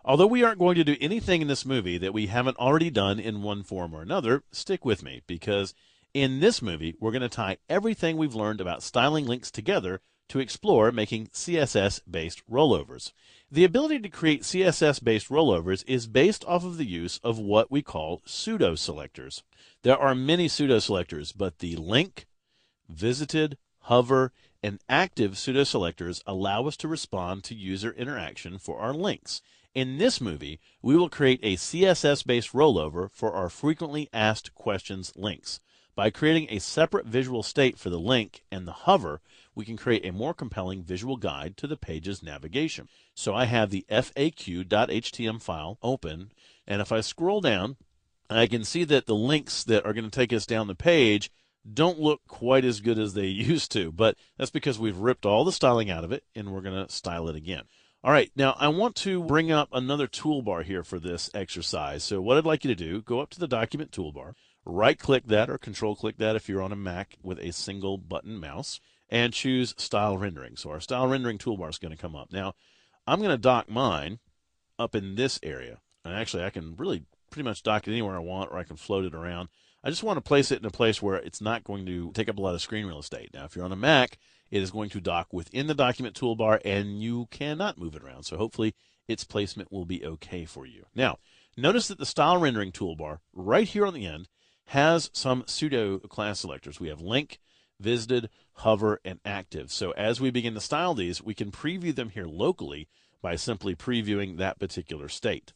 Although we aren't going to do anything in this movie that we haven't already done in one form or another, stick with me, because in this movie, we're going to tie everything we've learned about styling links together to explore making CSS-based rollovers. The ability to create CSS-based rollovers is based off of the use of what we call pseudo-selectors. There are many pseudo-selectors, but the link, visited, hover, and active pseudo-selectors allow us to respond to user interaction for our links. In this movie, we will create a CSS-based rollover for our frequently asked questions links. By creating a separate visual state for the link and the hover, we can create a more compelling visual guide to the page's navigation. So I have the faq.html file open, and if I scroll down, I can see that the links that are going to take us down the page don't look quite as good as they used to, but that's because we've ripped all the styling out of it, and we're going to style it again. All right, now I want to bring up another toolbar here for this exercise. So what I'd like you to do, go up to the document toolbar, right-click that or control-click that if you're on a Mac with a single button mouse, and choose Style Rendering. So our Style Rendering toolbar is going to come up. Now, I'm going to dock mine up in this area. And actually, I can really pretty much dock it anywhere I want, or I can float it around. I just want to place it in a place where it's not going to take up a lot of screen real estate. Now, if you're on a Mac, it is going to dock within the document toolbar, and you cannot move it around. So hopefully its placement will be okay for you. Now, notice that the Style Rendering toolbar right here on the end has some pseudo class selectors. We have link, visited, hover, and active. So as we begin to style these, we can preview them here locally by simply previewing that particular state.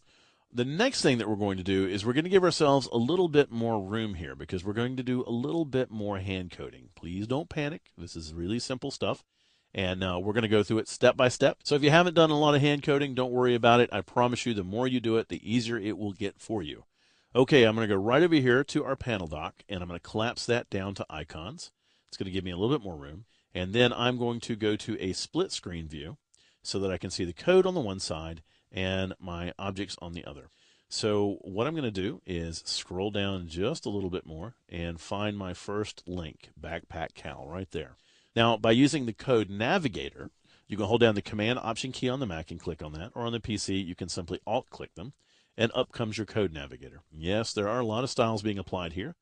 The next thing that we're going to do is we're going to give ourselves a little bit more room here, because we're going to do a little bit more hand coding. Please don't panic. This is really simple stuff, and we're going to go through it step by step. So if you haven't done a lot of hand coding, don't worry about it. I promise you, the more you do it, the easier it will get for you. Okay, I'm going to go right over here to our panel dock, and I'm going to collapse that down to icons. It's going to give me a little bit more room. And then I'm going to go to a split screen view so that I can see the code on the one side and my objects on the other. So what I'm going to do is scroll down just a little bit more and find my first link, Backpack Cal, right there. Now, by using the code Navigator, you can hold down the Command Option key on the Mac and click on that, or on the PC, you can simply Alt-click them, and up comes your code Navigator. Yes, there are a lot of styles being applied here,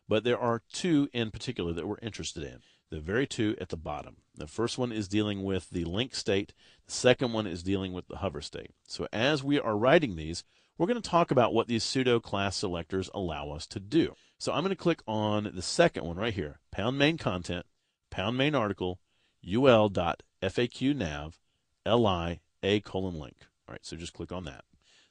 but there are two in particular that we're interested in. The very two at the bottom. The first one is dealing with the link state. The second one is dealing with the hover state. So as we are writing these, we're going to talk about what these pseudo class selectors allow us to do. So I'm going to click on the second one right here, pound main content, pound main article, ul.faqnav, li, a:\link. All right, so just click on that.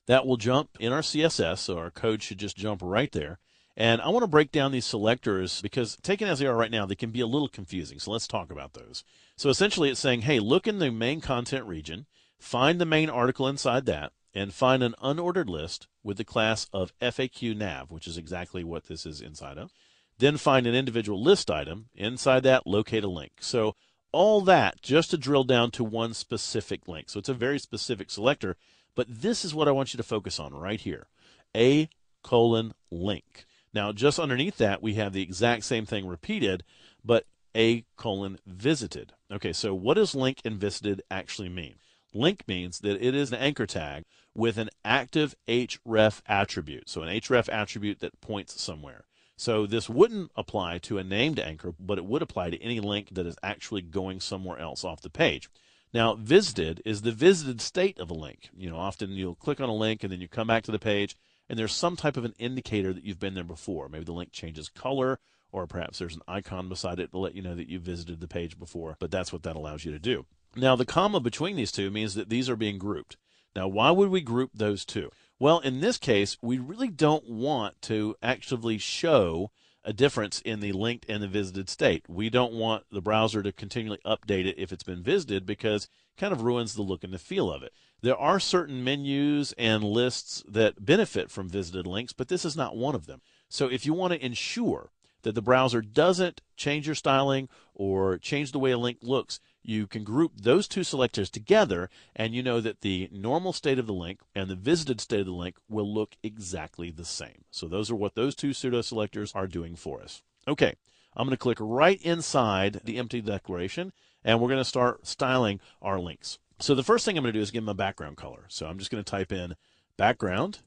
That will jump in our CSS, so our code should just jump right there. And I want to break down these selectors because, taken as they are right now, they can be a little confusing. So let's talk about those. So essentially it's saying, hey, look in the main content region, find the main article inside that, and find an unordered list with the class of FAQNav, which is exactly what this is inside of. Then find an individual list item. Inside that, locate a link. So all that just to drill down to one specific link. So it's a very specific selector, but this is what I want you to focus on right here. A:*link. Now, just underneath that, we have the exact same thing repeated, but A:*visited. Okay, so what does link and visited actually mean? Link means that it is an anchor tag with an active href attribute. So an href attribute that points somewhere. So this wouldn't apply to a named anchor, but it would apply to any link that is actually going somewhere else off the page. Now, visited is the visited state of a link. Often you'll click on a link and then you come back to the page and there's some type of an indicator that you've been there before. Maybe the link changes color, or perhaps there's an icon beside it to let you know that you visited the page before, but that's what that allows you to do. Now, the comma between these two means that these are being grouped. Now, why would we group those two? Well, in this case, we really don't want to actively show a difference in the linked and the visited state. We don't want the browser to continually update it if it's been visited, because it kind of ruins the look and the feel of it. There are certain menus and lists that benefit from visited links, but this is not one of them. So if you want to ensure that the browser doesn't change your styling or change the way a link looks, you can group those two selectors together, and you know that the normal state of the link and the visited state of the link will look exactly the same. So those are what those two pseudo selectors are doing for us. Okay, I'm going to click right inside the empty declaration, and we're going to start styling our links. So the first thing I'm going to do is give them a background color. So I'm just going to type in background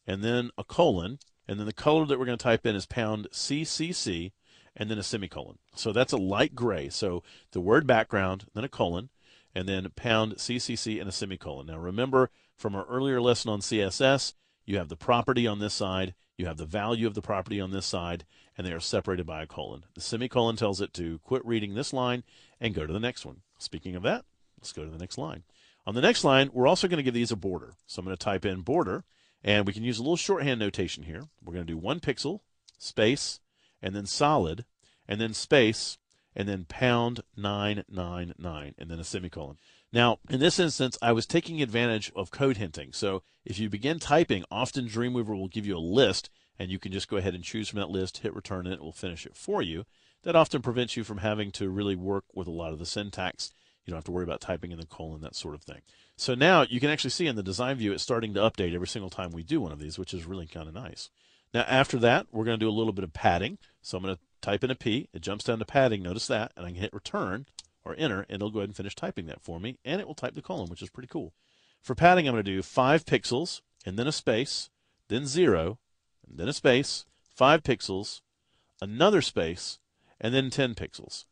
and then a colon, and then the color that we're going to type in is #CCC and then a semicolon. So that's a light gray. So the word background, then a colon, and then #CCC and a semicolon. Now remember from our earlier lesson on CSS, you have the property on this side, you have the value of the property on this side, and they are separated by a colon. The semicolon tells it to quit reading this line and go to the next one. Speaking of that, let's go to the next line. On the next line, we're also going to give these a border. So I'm going to type in border, and we can use a little shorthand notation here. We're going to do 1 pixel, space, and then solid, and then space, and then #999, and then a semicolon. Now, in this instance, I was taking advantage of code hinting. So if you begin typing, often Dreamweaver will give you a list, and you can just go ahead and choose from that list, hit return, and it will finish it for you. That often prevents you from having to really work with a lot of the syntax. You don't have to worry about typing in the colon, that sort of thing. So now you can actually see in the design view it's starting to update every single time we do one of these, which is really kind of nice. Now after that, we're going to do a little bit of padding. So I'm going to type in a P. It jumps down to padding. Notice that. And I can hit return or enter, and it'll go ahead and finish typing that for me. And it will type the colon, which is pretty cool. For padding, I'm going to do 5 pixels, and then a space, then 0, and then a space, 5 pixels, another space, and then 10 pixels,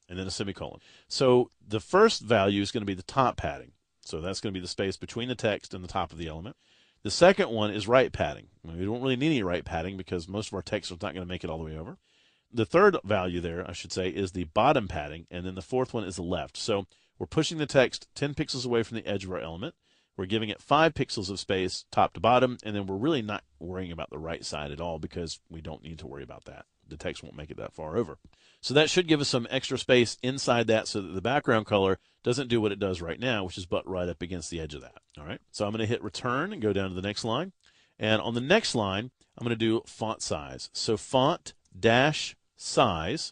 and then a semicolon. So the first value is going to be the top padding. So that's going to be the space between the text and the top of the element. The second one is right padding. We don't really need any right padding because most of our text is not going to make it all the way over. The third value there, I should say, is the bottom padding, and then the fourth one is the left. So we're pushing the text 10 pixels away from the edge of our element. We're giving it 5 pixels of space top to bottom, and then we're really not worrying about the right side at all because we don't need to worry about that. The text won't make it that far over. So that should give us some extra space inside that so that the background color doesn't do what it does right now, which is butt right up against the edge of that. All right. So I'm going to hit return and go down to the next line. And on the next line, I'm going to do font size. So font dash size.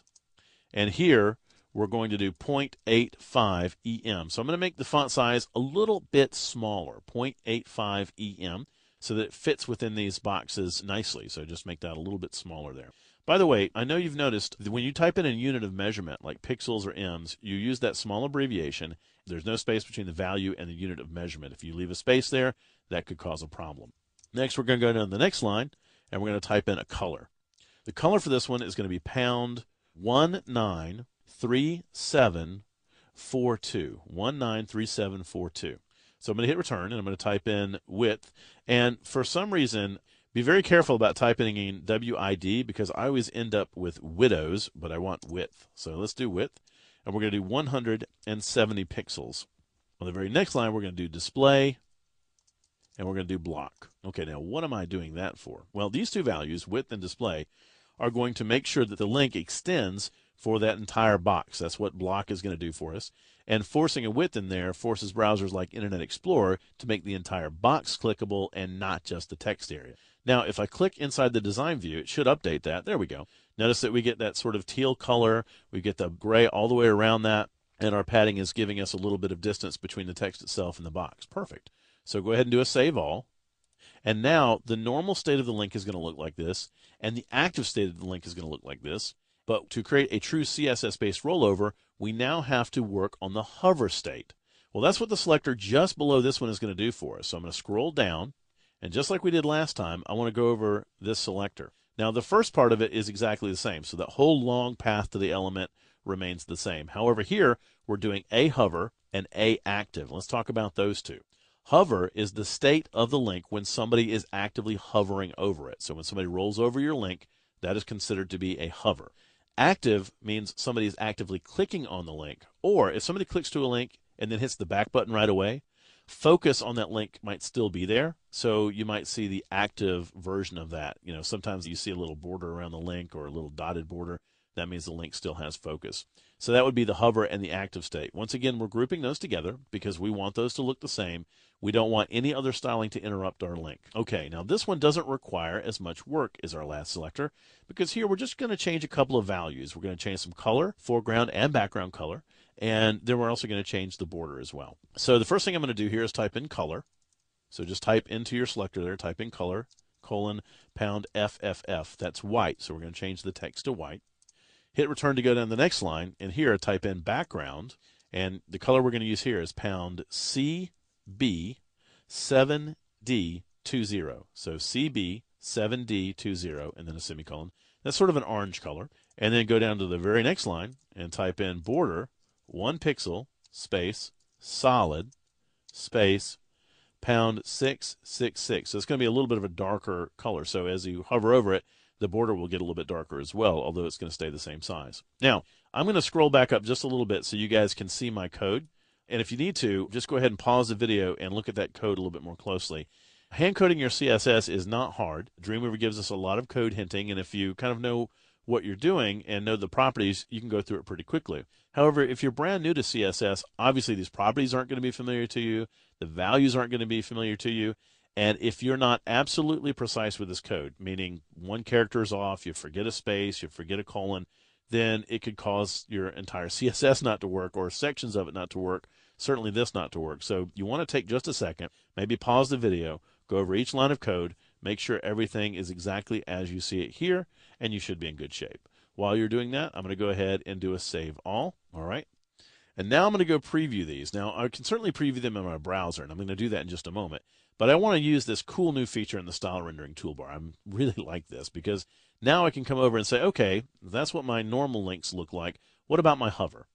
And here we're going to do 0.85 EM. So I'm going to make the font size a little bit smaller, 0.85 EM, so that it fits within these boxes nicely. So just make that a little bit smaller there. By the way, I know you've noticed that when you type in a unit of measurement, like pixels or ems, you use that small abbreviation. There's no space between the value and the unit of measurement. If you leave a space there, that could cause a problem. Next, we're going to go down to the next line, and we're going to type in a color. The color for this one is going to be #193742. 193742. So I'm going to hit return, and I'm going to type in width. And for some reason, be very careful about typing in WID because I always end up with widows, but I want width. So let's do width, and we're going to do 170 pixels. On the very next line, we're going to do display, and we're going to do block. Okay, now what am I doing that for? Well, these two values, width and display, are going to make sure that the link extends for that entire box. That's what block is going to do for us. And forcing a width in there forces browsers like Internet Explorer to make the entire box clickable and not just the text area. Now, if I click inside the design view, it should update that. There we go. Notice that we get that sort of teal color. We get the gray all the way around that. And our padding is giving us a little bit of distance between the text itself and the box. Perfect. So go ahead and do a save all. And now the normal state of the link is going to look like this, and the active state of the link is going to look like this. But to create a true CSS-based rollover, we now have to work on the hover state. Well, that's what the selector just below this one is going to do for us. So I'm going to scroll down, and just like we did last time, I want to go over this selector. Now, the first part of it is exactly the same, so that whole long path to the element remains the same. However, here we're doing a hover and a active. Let's talk about those two. Hover is the state of the link when somebody is actively hovering over it. So when somebody rolls over your link, that is considered to be a hover. Active means somebody is actively clicking on the link, or if somebody clicks to a link and then hits the back button right away, focus on that link might still be there. So you might see the active version of that. You know, sometimes you see a little border around the link or a little dotted border. That means the link still has focus. So that would be the hover and the active state. Once again, we're grouping those together because we want those to look the same. We don't want any other styling to interrupt our link. Okay, now this one doesn't require as much work as our last selector because here we're just going to change a couple of values. We're going to change some color, foreground and background color, and then we're also going to change the border as well. So the first thing I'm going to do here is type in color. So just type into your selector there, type in color, $FFF. That's white, so we're going to change the text to white. Hit return to go down the next line, and here type in background, and the color we're going to use here is CB7D20. So CB7D20, and then a semicolon. That's sort of an orange color. And then go down to the very next line and type in border, 1 pixel, space, solid, space, £666. So it's going to be a little bit of a darker color. So as you hover over it, the border will get a little bit darker as well, although it's going to stay the same size. Now, I'm going to scroll back up just a little bit so you guys can see my code. And if you need to, just go ahead and pause the video and look at that code a little bit more closely. Hand coding your CSS is not hard. Dreamweaver gives us a lot of code hinting, and if you kind of know what you're doing and know the properties, you can go through it pretty quickly. However, if you're brand new to CSS, obviously these properties aren't going to be familiar to you. The values aren't going to be familiar to you. And if you're not absolutely precise with this code, meaning one character is off, you forget a space, you forget a colon, then it could cause your entire CSS not to work or sections of it not to work, certainly this not to work. So you want to take just a second, maybe pause the video, go over each line of code, make sure everything is exactly as you see it here, and you should be in good shape. While you're doing that, I'm going to go ahead and do a save all. All right. And now I'm going to go preview these. Now, I can certainly preview them in my browser, and I'm going to do that in just a moment. But I want to use this cool new feature in the style rendering toolbar. I really like this because now I can come over and say, okay, that's what my normal links look like. What about my hover?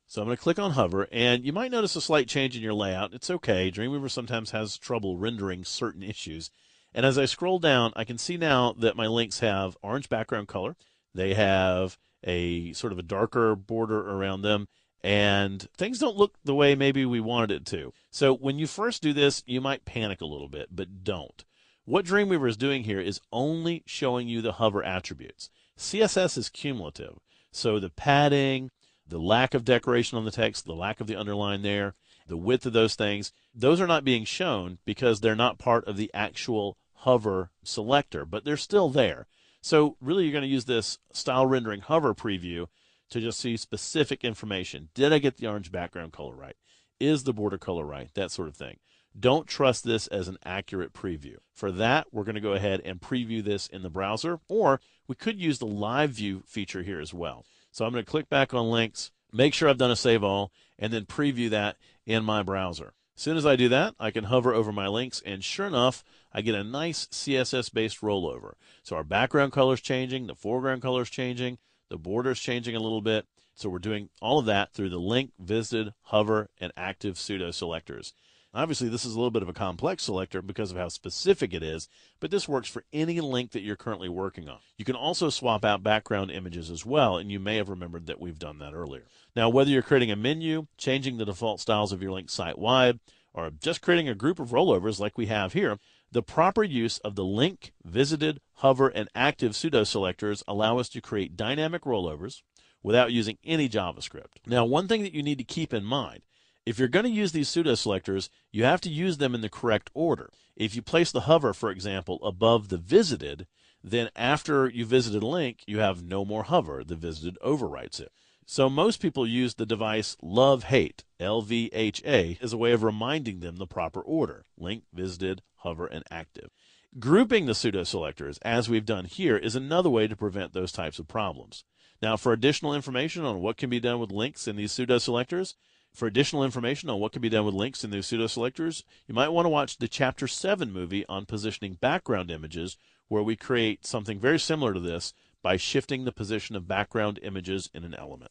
So I'm going to click on hover, and you might notice a slight change in your layout. It's okay. Dreamweaver sometimes has trouble rendering certain issues. And as I scroll down, I can see now that my links have orange background color. They have a sort of a darker border around them, and things don't look the way maybe we wanted it to. So when you first do this, you might panic a little bit, but don't. What Dreamweaver is doing here is only showing you the hover attributes. CSS is cumulative, so the padding, the lack of decoration on the text, the lack of the underline there, the width of those things, those are not being shown because they're not part of the actual hover selector, but they're still there. So really you're going to use this style rendering hover preview to just see specific information. Did I get the orange background color right? Is the border color right? That sort of thing. Don't trust this as an accurate preview. For that, we're going to go ahead and preview this in the browser, or we could use the live view feature here as well. So I'm going to click back on links, make sure I've done a save all, and then preview that in my browser. As soon as I do that, I can hover over my links, and sure enough, I get a nice CSS-based rollover. So our background color is changing, the foreground color is changing, the border is changing a little bit. So we're doing all of that through the link, visited, hover, and active pseudo selectors. Obviously, this is a little bit of a complex selector because of how specific it is, but this works for any link that you're currently working on. You can also swap out background images as well, and you may have remembered that we've done that earlier. Now, whether you're creating a menu, changing the default styles of your link site-wide, or just creating a group of rollovers like we have here, the proper use of the link, visited, hover, and active pseudo selectors allow us to create dynamic rollovers, without using any JavaScript. Now, one thing that you need to keep in mind, if you're going to use these pseudo-selectors, you have to use them in the correct order. If you place the hover, for example, above the visited, then after you visited a link, you have no more hover. The visited overwrites it. So most people use the device love-hate, LVHA, as a way of reminding them the proper order: link, visited, hover, and active. Grouping the pseudo-selectors, as we've done here, is another way to prevent those types of problems. Now, for additional information on what can be done with links in these pseudo-selectors, you might want to watch the Chapter 7 movie on positioning background images, where we create something very similar to this by shifting the position of background images in an element.